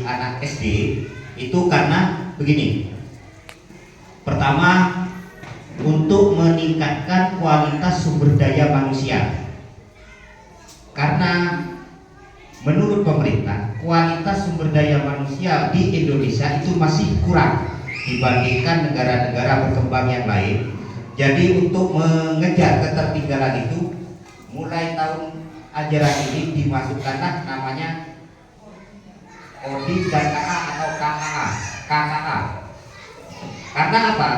anak SD itu karena begini. Pertama, untuk meningkatkan kualitas sumber daya manusia. Karena menurut pemerintah, kualitas sumber daya manusia di Indonesia itu masih kurang dibandingkan negara-negara berkembang yang lain. Jadi untuk mengejar ketertinggalan itu, mulai tahun ajaran ini dimasukkanlah namanya ODI dan KA atau KKA. Karena apa?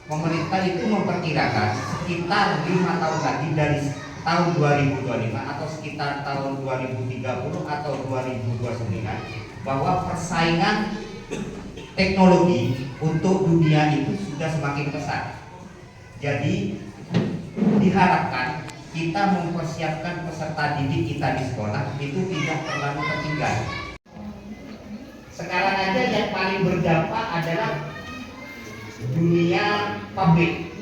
Pemerintah itu memperkirakan sekitar 5 tahun lagi dari tahun 2025 atau sekitar tahun 2030 atau 2029 bahwa persaingan teknologi untuk dunia itu sudah semakin besar. Jadi diharapkan kita mempersiapkan peserta didik kita di sekolah itu tidak terlalu tertinggal. Sekarang aja yang paling berdampak adalah dunia pabrik.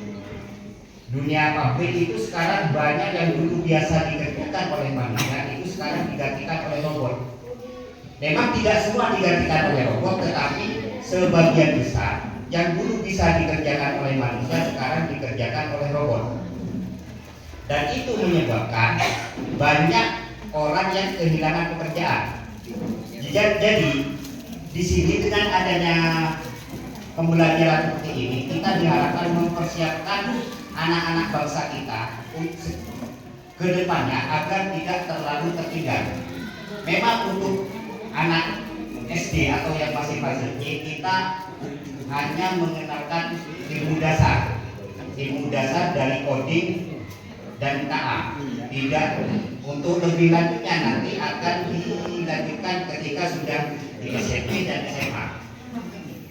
Dunia pabrik itu sekarang banyak yang dulu biasa dikerjakan oleh manusia itu sekarang digantikan oleh robot. Memang tidak semua digantikan oleh robot, tetapi sebagian besar yang dulu bisa dikerjakan oleh manusia sekarang dikerjakan oleh robot. Dan itu menyebabkan banyak orang yang kehilangan pekerjaan. Jadi di sini dengan adanya pembelajaran seperti ini, kita diharapkan mempersiapkan anak-anak bangsa kita ke depannya agar tidak terlalu tertinggal. Memang untuk anak SD atau yang masih belajar kita hanya mengenalkan ilmu dasar dari coding dan KA. Tidak, untuk lebih lanjutnya nanti akan dilanjutkan ketika sudah di SMP dan SMA.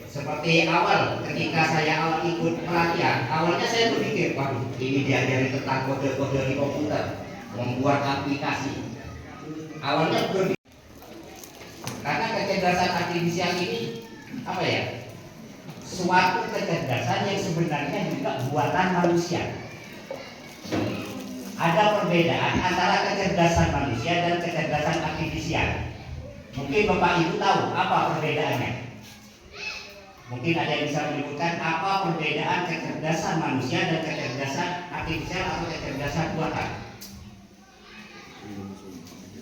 Seperti awal ketika saya ikut pelatihan, awalnya saya berpikir, waduh, ini diajari tentang kode-kode di komputer, membuat aplikasi. Awalnya berpikir, karena kecerdasan artifisial ini apa ya? Suatu kecerdasan yang sebenarnya juga buatan manusia. Ada perbedaan antara kecerdasan manusia dan kecerdasan artifisial. Mungkin Bapak Ibu tahu apa perbedaannya? Mungkin ada yang bisa menyebutkan apa perbedaan kecerdasan manusia dan kecerdasan artifisial atau kecerdasan buatan?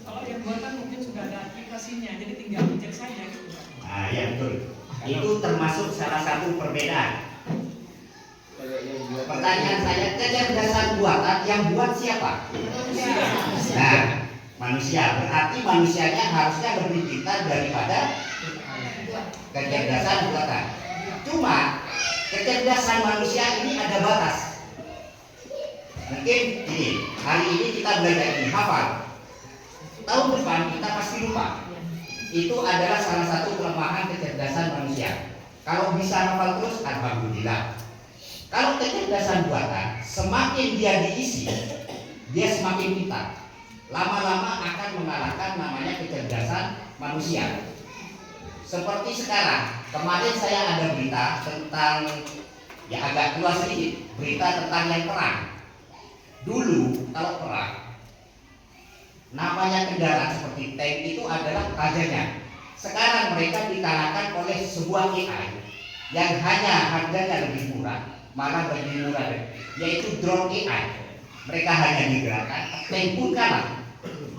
Kalau yang buatan mungkin sudah ada aplikasinya, jadi tinggal dicek saja. Nah, ya betul. Itu termasuk salah satu perbedaan. Pertanyaan saya, kecerdasan buatan yang buat siapa? Nah, manusia. Berarti manusianya harusnya lebih pintar daripada kecerdasan buatan. Cuma kecerdasan manusia ini ada batas. Mungkin ini, hari ini kita belajar ini hafal. Tahun depan kita pasti lupa. Itu adalah salah satu kelemahan kecerdasan manusia. Kalau bisa hafal terus, alhamdulillah. Kalau kecerdasan buatan, semakin dia diisi, dia semakin pintar. Lama-lama akan mengalahkan namanya kecerdasan manusia. Seperti sekarang, kemarin saya ada berita tentang, ya agak tua sedikit, berita tentang yang perang. Dulu kalau perang, namanya kendaraan seperti tank itu adalah rajanya. Sekarang mereka dikalahkan oleh sebuah AI yang hanya harganya lebih murah, malah lebih murah, yaitu drone AI. Mereka hanya digerakkan, tank pun kalah.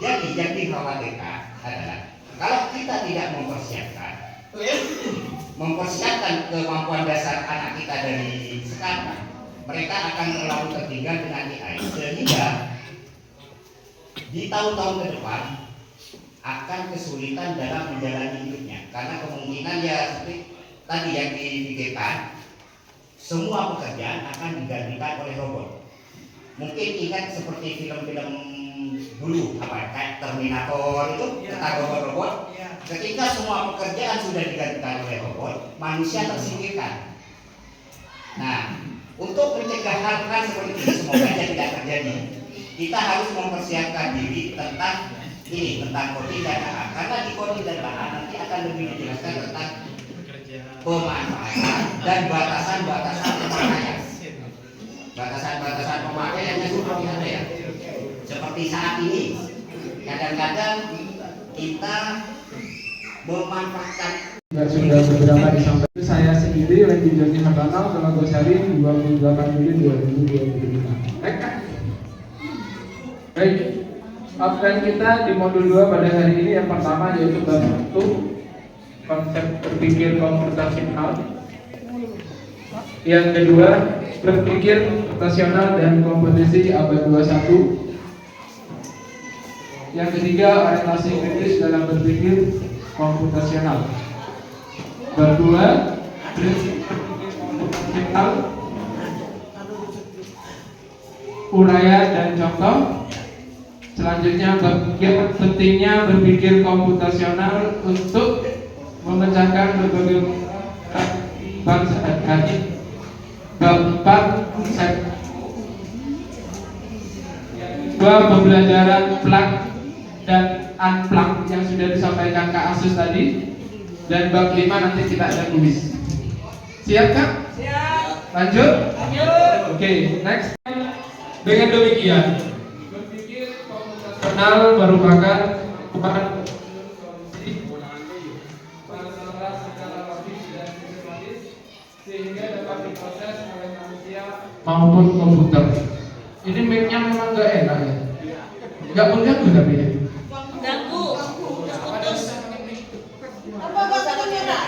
Jadi yang dikhawatirkan adalah kalau kita tidak mempersiapkan kemampuan dasar anak kita dari sekarang, mereka akan terlalu tertinggal dengan AI, sehingga di tahun-tahun ke depan akan kesulitan dalam menjalani hidupnya, karena kemungkinan ya seperti tadi yang dipikirkan, semua pekerjaan akan digantikan oleh robot. Mungkin ingat seperti film-film dulu, kayak Terminator itu tentang robot-robot. Ketika semua pekerjaan sudah digantikan oleh robot, manusia tersingkirkan. Nah, untuk mencegah hal-hal seperti itu semoga tidak terjadi, kita harus mempersiapkan diri tentang ini, tentang coding dan KA. Karena di coding dan KA nanti akan lebih dijelaskan tentang pemanfaatan dan batasan-batasan pemakaian. Batasan-batasan pemakaian yang seperti apa ya? Seperti saat ini, kadang-kadang kita memanfaatkan. Sudah beberapa disampaikan. Saya sendiri Randy Joni Hartanto, Telagosari, 28 Juli 2025. Baik, outline kita di modul 2 pada hari ini yang pertama yaitu bab 1, konsep berpikir komputasional. Yang kedua, berpikir komputasional dan kompetisi abad 21. Yang ketiga, orientasi kritis dalam berpikir komputasional. Bab 2, berpikir komputasional, uraian dan contoh. Selanjutnya, pentingnya berpikir komputasional untuk memecahkan berbagai bangsa sehari-hari. Bab 4, konsep. Dua, pembelajaran plug dan unplug yang sudah disampaikan Kak Asus tadi. Dan bab 5 nanti kita ada kuis. Siap Kak? Siap. Lanjut? Lanjut. Oke, next. Dengan demikian, berpikir komputasional merupakan perubahan sehingga dapat diproses oleh manusia maupun komputer. Ini mic-nya memang gak enak ya? Gak mengganggu tapi ya? Ganggu, putus. Apa bahasa kamera?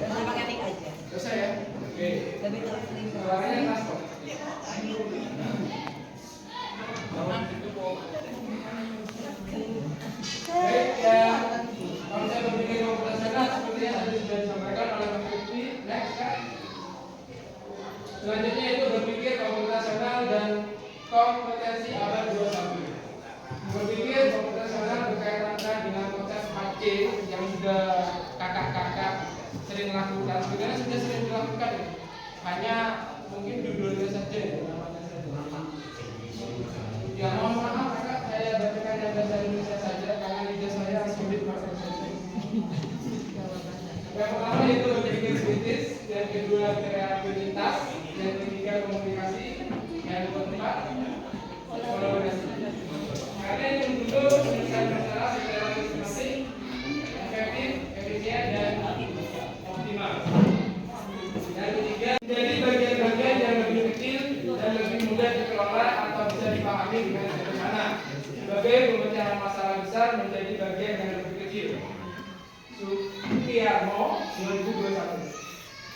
Pakai mic aja. Selesai ya? Oke. Suaranya keras kok. Baik ya, konsep berpikir komputasional seperti yang tadi sudah disampaikan oleh Mas Rifki. Next kan? Selanjutnya itu berpikir komputasional dan kompetensi abad 21. Berpikir komputasional berkaitan dengan konsep 4C yang sudah kakak-kakak sering lakukan. Sebenarnya sudah sering dilakukan ya. Hanya mungkin judulnya saja ya, namanya saja. Ya mohon maaf kakak, saya bacakan yang bahasa Indonesia saja karena lidah saya sulit bahasa Indonesia. Yang pertama itu berpikir kritis, yang kedua kreativitas, yang ketiga komunikasi, yang keempat kolaborasi. Karena yang dulu menyelesaikan masalah secara sistematik, efektif, efisien dan optimal. Yang ketiga, menjadi bagian-bagian yang lebih kecil dan lebih mudah dikelola atau bisa dipahami dengan sederhana. Sebagai pemecahan masalah besar menjadi bagian yang lebih kecil. Sukiyarmo 2021.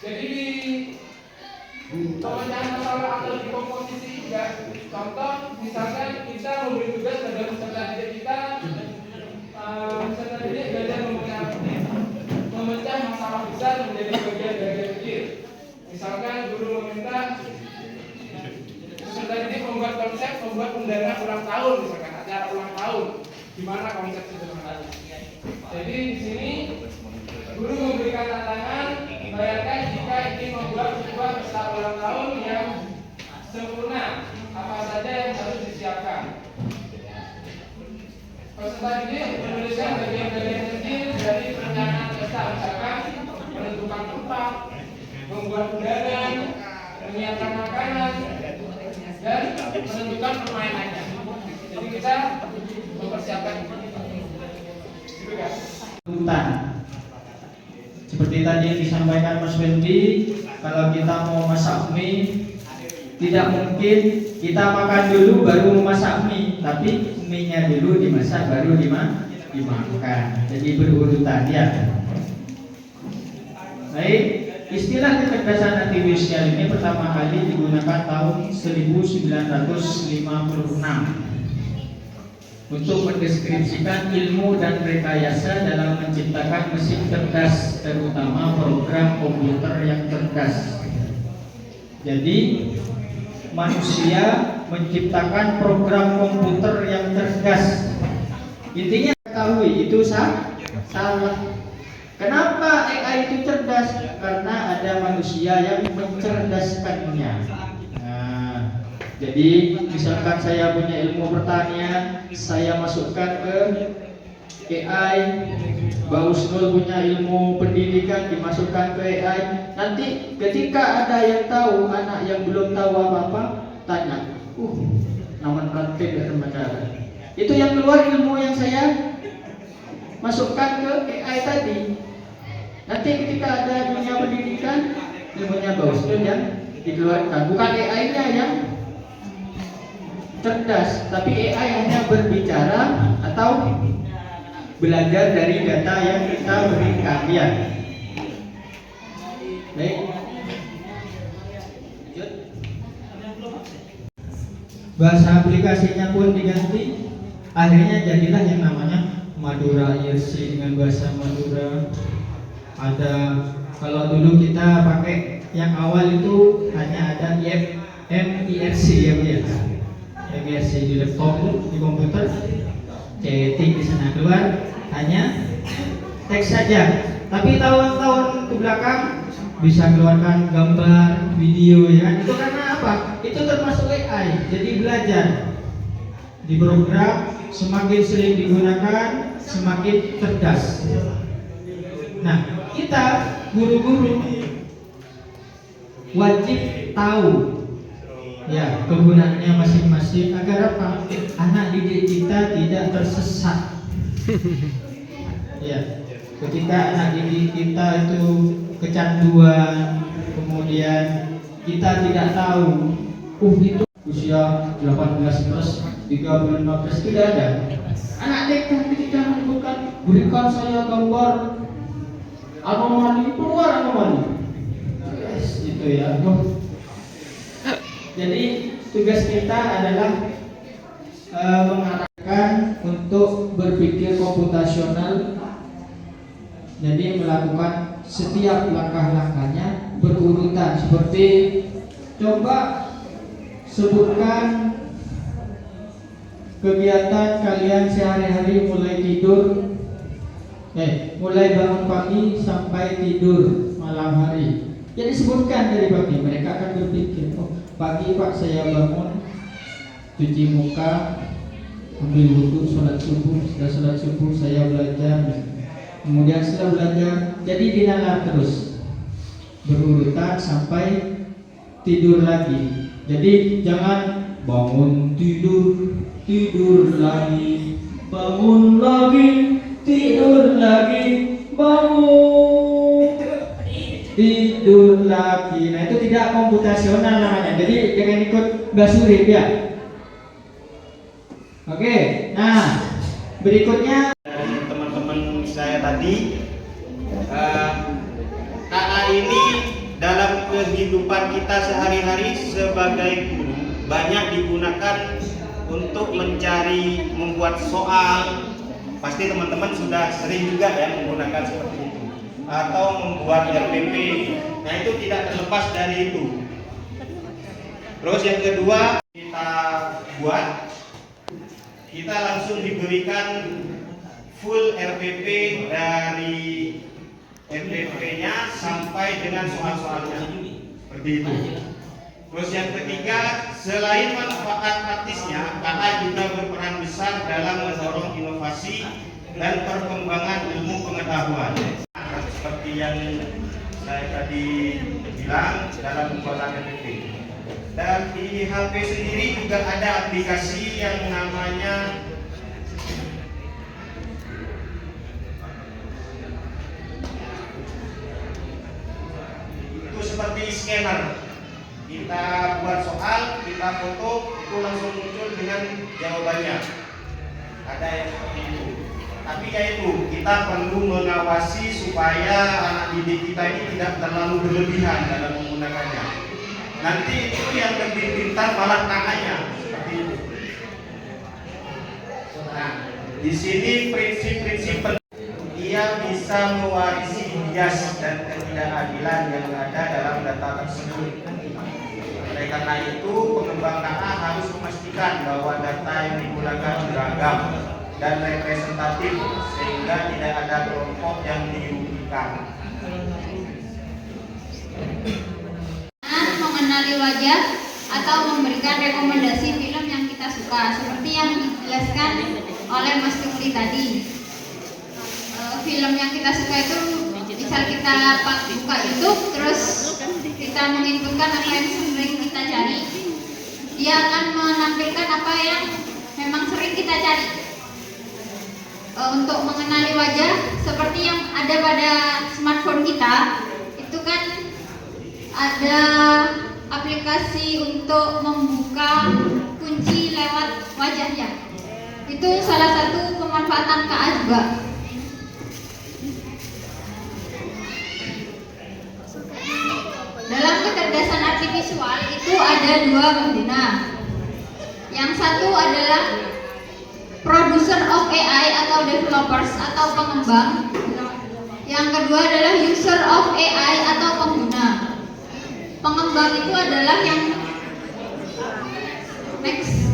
Jadi di pemecahan masalah atau di komposisi juga. Contoh, misalkan kita memberi tugas pada peserta didik kita, peserta didik belajar memecah masalah besar menjadi bagian-bagian kecil. Misalkan guru meminta peserta didik membuat konsep, membuat undangan ulang tahun, misalkan acara ulang tahun. Gimana konsep sederhananya? Jadi di sini guru memberikan tantangan. Bayangkan jika ingin membuat sebuah pesta ulang tahun yang sempurna, apa saja yang harus disiapkan. Peserta didik menuliskan bagian-bagian kecil dari perencanaan pesta, misalkan menentukan tempat, membuat undangan, menyiapkan makanan, dan menentukan permainannya. Jadi kita mempersiapkan itu. Gitu kan? Hutan. Seperti tadi yang disampaikan Mas Wendy, kalau kita mau masak mie, tidak mungkin kita makan dulu baru memasak mie, tapi mie-nya dulu dimasak baru dimakan. Jadi berurutan ya. Baik, istilah kecerdasan artifisial ini pertama kali digunakan tahun 1956 untuk mendeskripsikan ilmu dan rekayasa dalam menciptakan mesin cerdas, terutama program komputer yang cerdas. Jadi manusia menciptakan program komputer yang cerdas. Intinya ketahui itu salah. Kenapa AI itu cerdas? Karena ada manusia yang mencerdaskannya. Jadi misalkan saya punya ilmu pertanian, saya masukkan ke AI. Mbak Usnul punya ilmu pendidikan, dimasukkan ke AI. Nanti ketika ada yang tahu, anak yang belum tahu apa-apa, tanya, namun praktek dan remaja. Itu yang keluar ilmu yang saya masukkan ke AI tadi. Nanti ketika ada dunia pendidikan, ilmunya bagus itu yang dikeluarkan, bukan AI-nya yang cerdas, tapi AI hanya berbicara atau belajar dari data yang kita berikan. Ya. Baik. Bahasa aplikasinya pun diganti. Akhirnya jadilah yang namanya Madura IRC dengan bahasa Madura. Ada, kalau dulu kita pakai yang awal itu hanya ada MIRC ya Bu ya. MIRC di laptop, di komputer, chatting di sana, keluar hanya teks saja. Tapi tahun-tahun ke belakang bisa keluarkan gambar, video ya kan. Itu karena apa? Itu termasuk AI. Jadi belajar di program, semakin sering digunakan semakin cerdas. Nah, kita guru-guru wajib tahu ya kegunaannya masing-masing agar apa? Anak didik kita tidak tersesat. Ya, ketika anak didik kita itu kecanduan, kemudian kita tidak tahu, itu usia 18 plus, 35 plus, tidak ada. Anak TK ketika menyebutkan berikan saya gambar anomali, keluar anomali. Yes, itu ya. Jadi tugas kita adalah mengarahkan untuk berpikir komputasional. Jadi melakukan setiap langkah-langkahnya berurutan. Seperti coba sebutkan kegiatan kalian sehari-hari mulai tidur, mulai bangun pagi sampai tidur malam hari. Jadi sebutkan dari pagi. Mereka akan berpikir, oh pagi Pak saya bangun, cuci muka, ambil wudhu, sholat subuh. Setelah sholat subuh saya belajar. Kemudian setelah belajar, jadi dinalar terus berurutan sampai tidur lagi. Jadi jangan bangun tidur, tidur lagi, bangun lagi, tidur lagi, bangun tidur lagi. Nah itu tidak komputasional namanya. Jadi jangan ikut Basurip ya. Oke, nah berikutnya teman-teman saya tadi, KA ini dalam kehidupan kita sehari-hari sebagai guru banyak digunakan untuk mencari, membuat soal. Pasti teman-teman sudah sering juga ya menggunakan seperti itu, atau membuat RPP. Nah itu tidak terlepas dari itu. Terus yang kedua kita buat, kita langsung diberikan full RPP dari RPP-nya sampai dengan soal-soalnya seperti itu. Terus yang ketiga, selain manfaat praktisnya, KA juga berperan besar dalam mendorong inovasi dan perkembangan ilmu pengetahuan. Seperti yang saya tadi bilang dalam pembuatan RPP. Dan di HP sendiri juga ada aplikasi yang namanya itu seperti scanner. Kita buat soal, kita foto, itu langsung muncul dengan jawabannya. Ada yang seperti itu. Tapi yaitu kita perlu mengawasi supaya anak didik kita ini tidak terlalu berlebihan dalam menggunakannya. Nanti itu yang lebih pintar malah tangannya seperti itu. Nah, di sini prinsip-prinsip dia bisa mewarisi bias dan ketidakadilan yang ada dalam data tersebut. Oleh karena itu, pengembang KA harus memastikan bahwa data yang digunakan beragam dan representatif sehingga tidak ada kelompok yang dirugikan. Mengenali wajah atau memberikan rekomendasi film yang kita suka, seperti yang dijelaskan oleh Mas Kemli tadi. Film yang kita suka itu misal kita buka YouTube, terus kita menginputkan apa yang sering kita cari, dia akan menampilkan apa yang memang sering kita cari. untuk mengenali wajah seperti yang ada pada smartphone kita. Itu kan ada aplikasi untuk membuka kunci lewat wajahnya. Itu salah satu pemanfaatan KA juga. Dalam kecerdasan artifisial itu ada dua pengguna. Yang satu adalah producer of AI atau developers atau pengembang. Yang kedua adalah user of AI atau pengguna. Pengembang itu adalah yang next.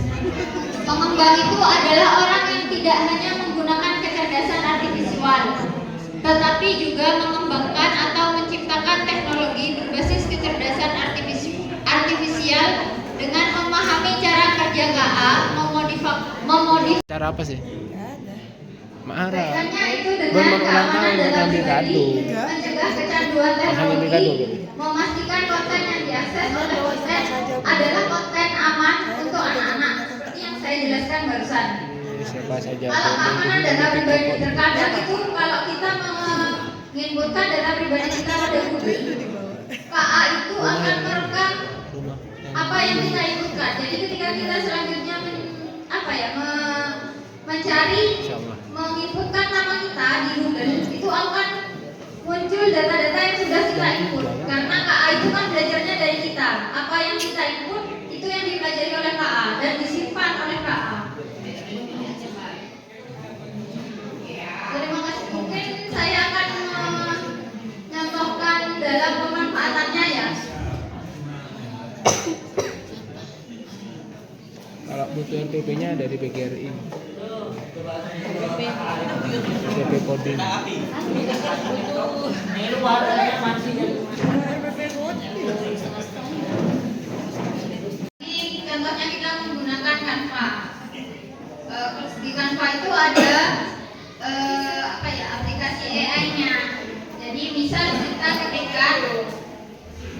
Pengembang itu adalah orang yang tidak hanya menggunakan kecerdasan artifisial, tetapi juga mengembangkan atau menciptakan teknologi berbasis kecerdasan artifisial dengan memahami cara kerja KA, memodifikasi Cara apa sih? Marah. Kaitannya itu dengan Berulang keamanan tahun data ambil kado. pribadi, mencegah kecanduan ambil kado, teknologi, memastikan konten yang diakses oleh konten adalah konten aman untuk anak-anak, seperti yang saya jelaskan barusan. Siapa saja Kalau keamanan data pribadi terkadang itu kalau kita menginputkan data pribadi kita pada Google, KA itu akan merekam apa yang kita inputkan. Jadi ketika kita selanjutnya mencari menginputkan nama kita di Google, itu akan muncul data-data yang sudah kita input. Karena KA itu kan belajarnya dari kita. Apa yang kita input itu yang dipelajari oleh KA dan disimpan oleh KA. Terima kasih. Mungkin saya akan menyampaikan dalam pemanfaatannya ya. Kalau butuh RPP-nya dari PGRI. RPP coding. Ini contohnya kita menggunakan Canva. Di Canva itu ada aplikasi AI-nya. Jadi misal kita ketika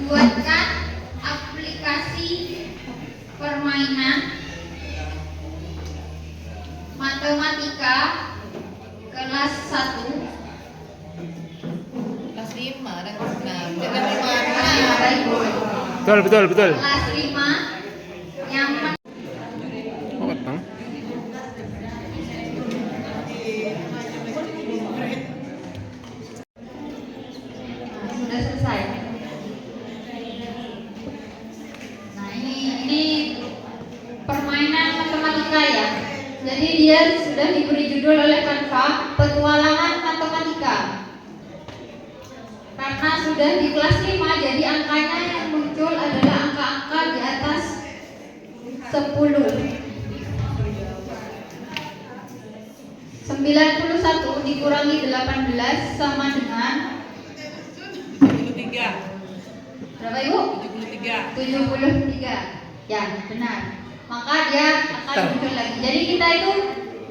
buatkan aplikasi permainan matematika kelas 1 Kelas 5 dan kelas 6. Jangan dimana. Betul. kelas 5 yang Oh, ketang. sudah selesai. Nah ini permainan matematika ya. Jadi dia sudah diberi judul oleh Canva petualangan matematika. Karena sudah di kelas 5, jadi angkanya yang muncul adalah angka-angka di atas 10. 91 dikurangi 18 sama dengan 73. berapa Ibu? 73. 73. Ya, benar. Maka dia akan muncul lagi. Jadi kita itu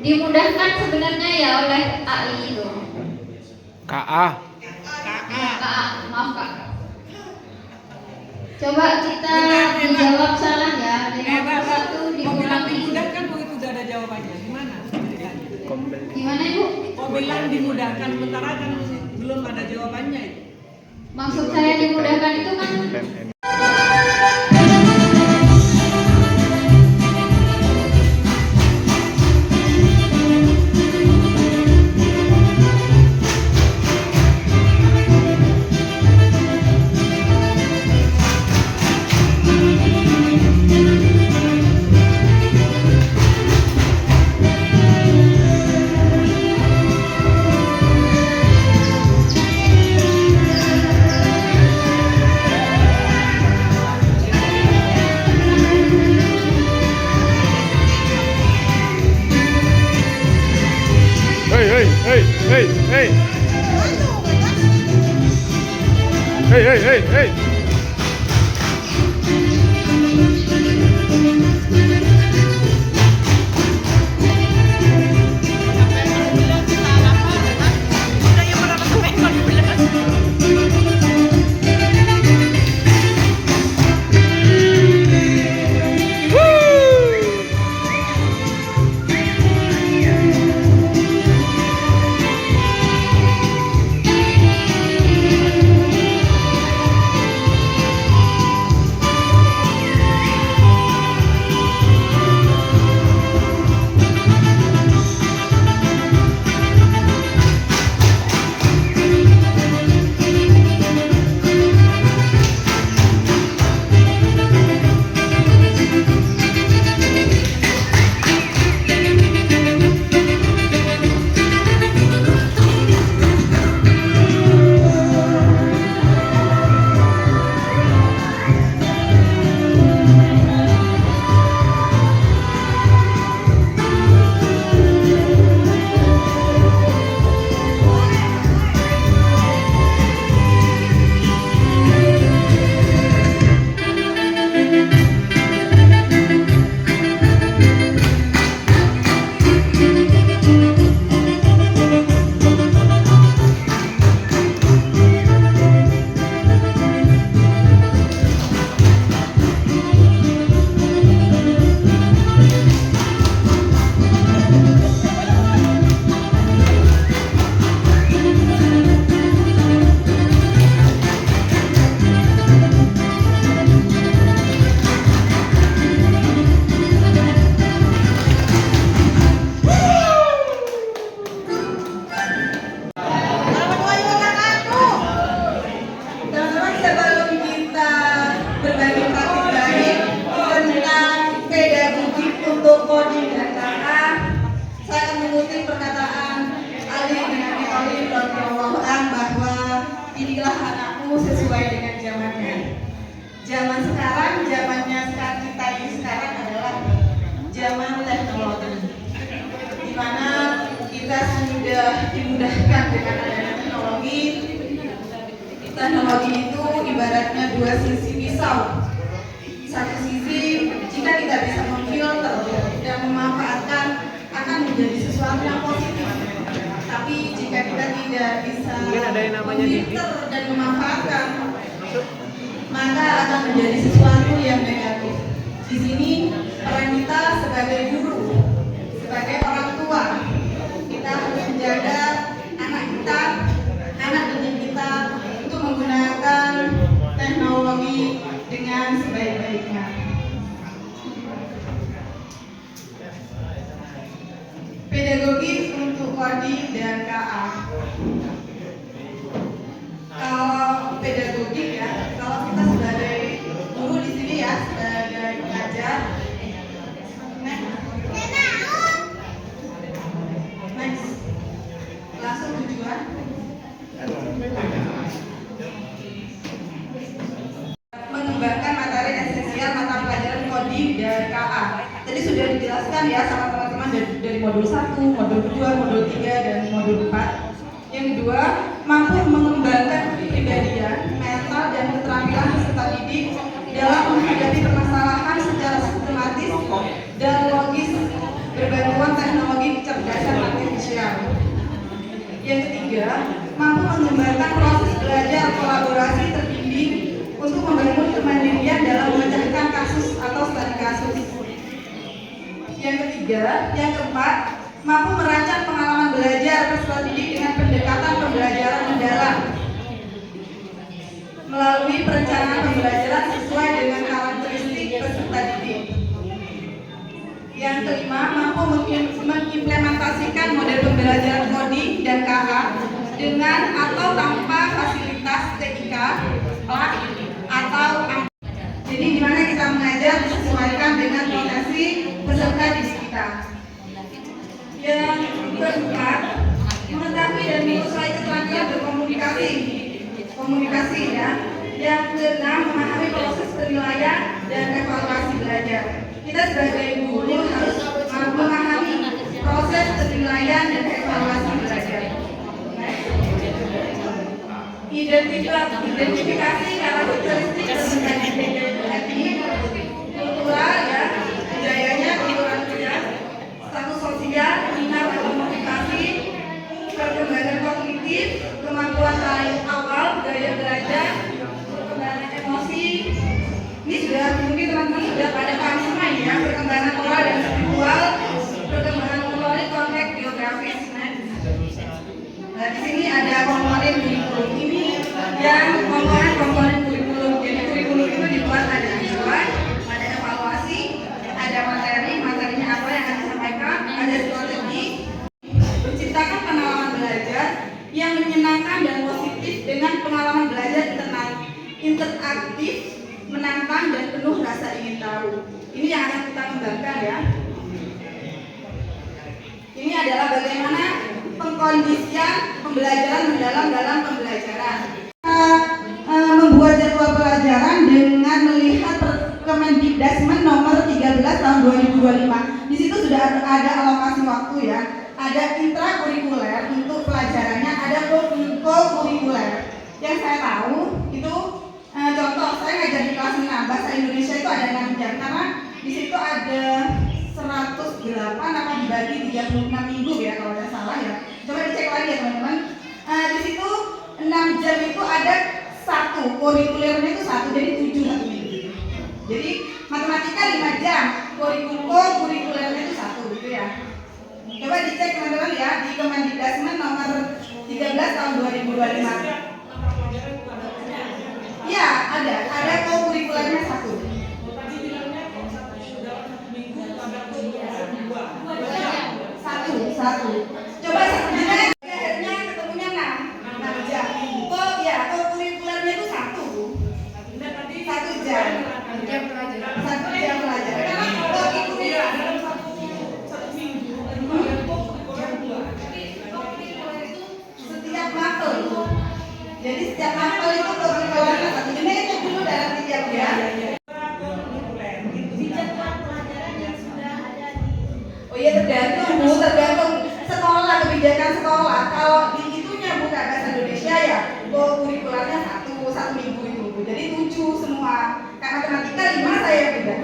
dimudahkan sebenarnya ya oleh AI itu. KA. Maaf Kak. Coba kita dijawab salah ya. 51 Kau bilang dikurangi. dimudahkan begitu sudah ada jawabannya. Gimana? Gimana Ibu? Kau bilang dimudahkan, sementara kan belum ada jawabannya itu. Maksud saya dimudahkan itu kan Hey. sesuai dengan zamannya. Zamannya sekarang kita ini sekarang adalah zaman teknologi, di mana kita sudah dimudahkan dengan adanya teknologi. Teknologi itu ibaratnya dua sisi pisau. Satu sisi, jika kita bisa memfilter dan memanfaatkan, akan menjadi sesuatu yang positif. Tapi jika kita tidak bisa memfilter dan memanfaatkan, maka akan menjadi sesuatu yang negatif. Di sini peran kita sebagai guru, sebagai orang tua, kita harus menjaga anak kita, anak didik kita untuk menggunakan teknologi dengan sebaik-baiknya. Pedagogis untuk Kodim dan KA. Kalau pedagogik ya, kalau kita sebagai guru di sini ya, sebagai pengajar, next, langsung tujuan. Mengembangkan materi esensial mata pelajaran Kodim dan KA. Tadi sudah dijelaskan ya sama teman-teman dari modul 1, modul 2, modul 3, dan modul 4. Yang kedua, mampu mengembangkan kepribadian, mental, dan keterampilan peserta didik dalam menghadapi permasalahan secara sistematis dan logis berbantuan teknologi kecerdasan artifisial. Yang ketiga, mampu mengembangkan proses belajar kolaborasi terbimbing untuk membangun kemandirian dalam memecahkan kasus atau studi kasus. Yang ketiga, yang keempat, mampu merancang pengalaman belajar peserta didik dengan pendekatan pembelajaran mendalam melalui perencanaan pembelajaran sesuai dengan karakteristik peserta didik. Yang kelima, mampu mengimplementasikan model pembelajaran Kodim dan KA dengan atau tanpa fasilitas TIK, PLAK, atau jadi di mana kita mengajar disesuaikan dengan potensi peserta didik kita. Yang keempat, mengetahui dan menguasai keterampilan berkomunikasi ya. Yang keenam, memahami proses penilaian dan evaluasi belajar. Kita sebagai guru harus memahami proses penilaian dan evaluasi belajar. Identifikasi karakteristik peserta didik tadi, kultural ya, budayanya, kultural kerja, status sosial, minat dan komunikasi, perkembangan kognitif, kemampuan tarik awal, gaya belajar, perkembangan emosi. Ini sudah mungkin teman-teman sudah pada paham semua ya, perkembangan moral dan spiritual, perkembangan motorik, konteks geografis. Nah, di sini ada komponen kurikulum ini yang komponen kurikulum. Jadi kurikulum itu dibuat ada nilai, ada evaluasi, ada materinya apa yang akan disampaikan, ada strategi, menciptakan pengalaman belajar yang menyenangkan dan positif dengan pengalaman belajar interaktif, menantang dan penuh rasa ingin tahu. Ini yang akan kita kembangkan ya. Ini adalah bagaimana pengkondisian pembelajaran mendalam dalam pembelajaran. Membuat jadwal pelajaran dengan melihat Kemendikbud nomor 13 tahun 2025. Di situ sudah ada alokasi waktu ya. Ada intrakurikuler untuk pelajarannya, ada co-kurikuler. Yang saya tahu itu contoh saya ngajar di kelas 6 bahasa Indonesia itu ada 6 jam karena di situ ada 108 apa dibagi 36 minggu ya kalau tidak salah ya. Coba dicek lagi ya teman-teman. Di situ 6 jam itu ada satu, kurikulernya itu satu, jadi 7 satu minggu. Jadi matematika 5 jam, kurikulernya itu satu gitu ya. Coba dicek teman-teman ya di Kemendikbud nomor 13 tahun 2025. Ya, ada kurikulernya satu. Satu. Coba sebenarnya ketemunya 6 jam. Kurikulernya itu satu jam. Satu jam pelajaran. Karena kalau itu dalam satu minggu. Setiap mapel. Jadi setiap mapel itu kurikulumnya satu. Ini itu dulu dalam tiga ya. Oh iya tergantung Bu, tergantung sekolah, kebijakan sekolah. Kalau di itunya Bu bahasa Indonesia ya, kurikulernya satu minggu itu Bu. Jadi 7 semua. Karena matematika 5 saya beda.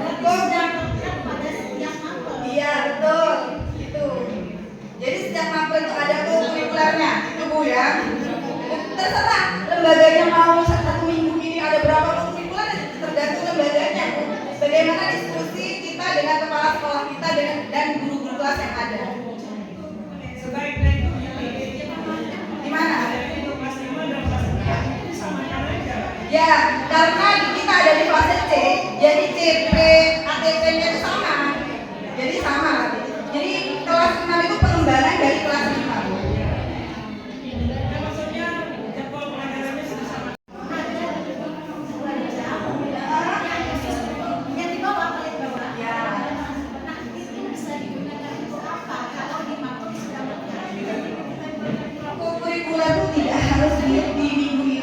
Iya betul, itu. Jadi setiap mapel itu ada kurikulernya, itu Bu ya. Terserah lembaganya mau 1 minggu ini ada berapa kurikuler, tergantung lembaganya Bu. Bagaimana diskusi kita dengan kepala sekolah kita dan guru-guru kelas yang ada. Sebaiknya itu Di mana? kelas 5 dan kelas 4 itu samakan aja. Ya, karena kita ada di fase C, jadi CP, ATP-nya itu sama. Jadi sama. Jadi kelas 6 itu pengembangan dari kelas 5. Maksudnya jadwal pelajarannya sudah sama. Kurikuler itu tidak harus di minggu